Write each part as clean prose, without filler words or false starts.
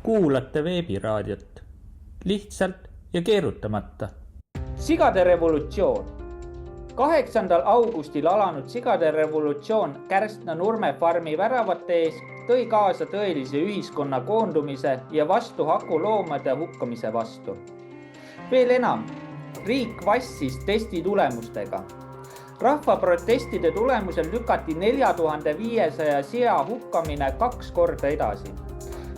Kuulate veebiraadiot. Lihtsalt ja keerutamata. Sigade revolutsioon. 8. augustil alanud sigade revolutsioon Kärstna Nurme farmi väravate ees tõi kaasa tõelise ühiskonna koondumise ja vastuhaku loomade hukkamise vastu. Veel enam, riik vassis testi tulemustega. Rahva protestide tulemusel lükati 4500 sea hukkamine 2 korda edasi.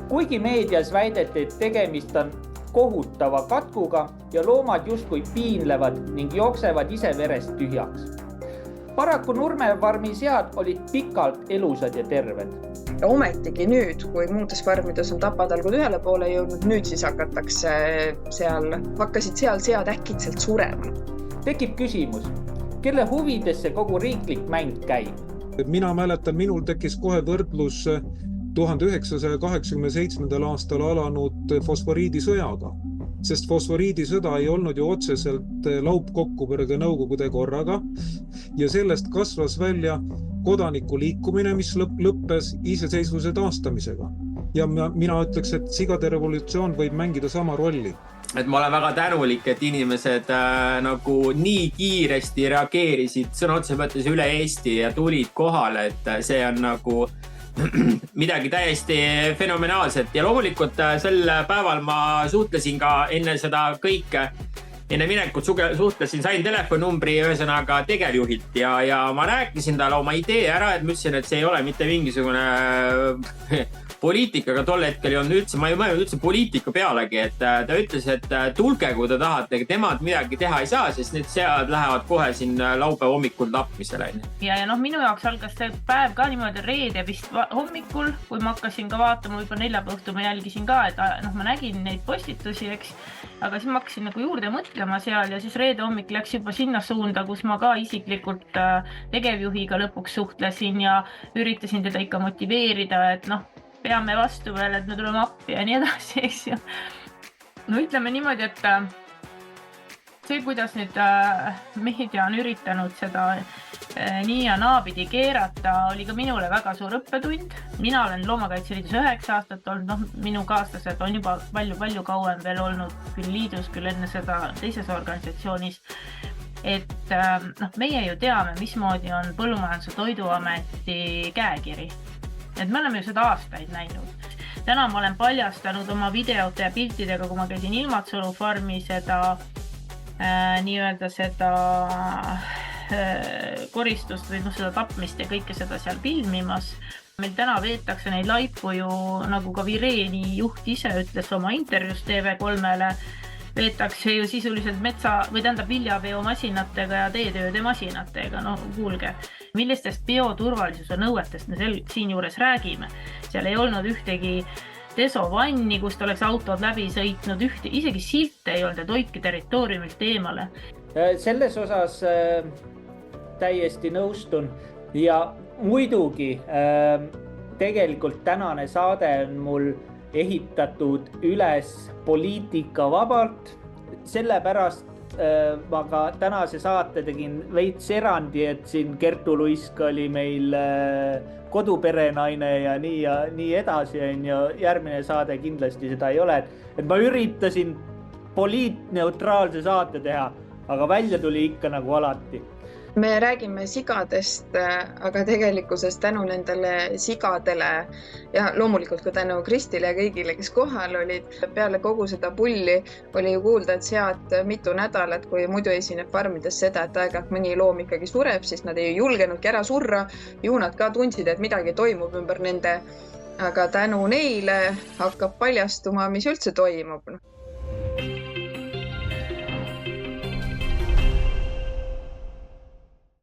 Kuigi meedias väideti, et tegemist on kohutava katkuga ja loomad justkui piinlevad ning jooksevad ise verest tühjaks. Paraku Nurme farmi sead olid pikalt elusad ja terved. Ja ometigi nüüd, kui muudes farmides on tapatalgud ühele poole jõudnud, nüüd siis hakkasid seal sead äkitselt surema. Tekib küsimus, kelle huvides see kogu riiklik mäng käib? Mina mäletan, minul tekkis kohe võrdlus 1987. aastal alanud fosforiidisõjaga, sest fosforiidisõda ei olnud ju otseselt laupkokkupõrge Nõukogude korraga ja sellest kasvas välja kodanikuliikumine, mis lõppes iseseisvuse taastamisega. Ja mina ütleks, et sigade revolutsioon võib mängida sama rolli. Et ma olen väga tänulik, et inimesed nagu nii kiiresti reageerisid sõna otse mõttes üle Eesti ja tulid kohale, et see on nagu midagi täiesti fenomenaalset ja loomulikult sel päeval ma suhtlesin ka enne seda kõike, enne minekut suhtlesin, sain telefoninumbri ühesõnaga tegevjuhilt ja ma rääkisin talle oma idee ära, et ma ütlesin, et see ei ole mitte mingisugune poliitikaga tol hetkel ei olnud üldse, ma ei mõelnud üldse poliitika pealegi, et ta ütles, et tulge, kui te tahate, temad midagi teha ei saa, sest need sead lähevad kohe siin laupäeva hommikul tapmisele. Ja minu jaoks algas see päev ka niimoodi reede vist hommikul, kui ma hakkasin ka vaatama, juba neljapäeva õhtul ma jälgisin ka, et ma nägin neid postitusi, eks, aga siis ma hakkasin nagu juurde mõtlema seal ja siis reede hommik läks juba sinna suunda, kus ma ka isiklikult tegevjuhiga lõpuks suhtlesin ja üritasin teda ikka motiveerida, et peame vastu veel, et me tuleme appi ja nii edasi, eks ju. No ütleme niimoodi, et see, kuidas nüüd meedia on üritanud seda nii ja naapidi keerata, oli ka minule väga suur õppetund. Mina olen Loomakaitseliidus 9 aastat olnud, minu kaaslased on juba palju kauem veel olnud küll liidus, küll enne seda teises organisatsioonis. Et meie ju teame, mismoodi on Põllumajandus- ja Toiduameti käekiri. Et me oleme ju seda aastaid näinud. Täna ma olen paljastanud oma videote ja piltidega, kui ma käisin Ilmatsalu farmi seda nii-öelda seda koristust või seda tapmist ja kõike seda seal filmimas. Meil täna veetakse neid laipu ju, nagu ka Vireeni juht ise ütles oma intervjuus TV3-le, veetakse ju sisuliselt viljaveomasinatega ja teetööde masinatega. No kuulge, millistest bioturvalisuse nõuetest me siin juures räägime? Seal ei olnud ühtegi desovanni, kust oleks autod läbi sõitnud, isegi silte ei olnud ja toiki territooriumilt eemale. Selles osas täiesti nõustun ja muidugi tegelikult tänane saade on mul ehitatud üles poliitika vabalt. Sellepärast ma ka tänase saate tegin veits erandi, et siin Kertu Luisk oli meil koduperenaine ja nii edasi. Ja järgmine saade kindlasti seda ei ole. Et ma üritasin poliitneutraalse saate teha, aga välja tuli ikka nagu alati. Me räägime sigadest, aga tegelikkuses tänu nendele sigadele ja loomulikult ka tänu Kristile ja kõigile, kes kohal olid. Peale kogu seda pulli oli ju kuulda, et sead mitu nädalat, kui muidu esineb farmides seda, et aeg-ajalt mõni loom ikkagi sureb, siis nad ei julgenudki ära surra. Ju nad ka tundsid, et midagi toimub ümber nende, aga tänu neile hakkab paljastuma, mis üldse toimub.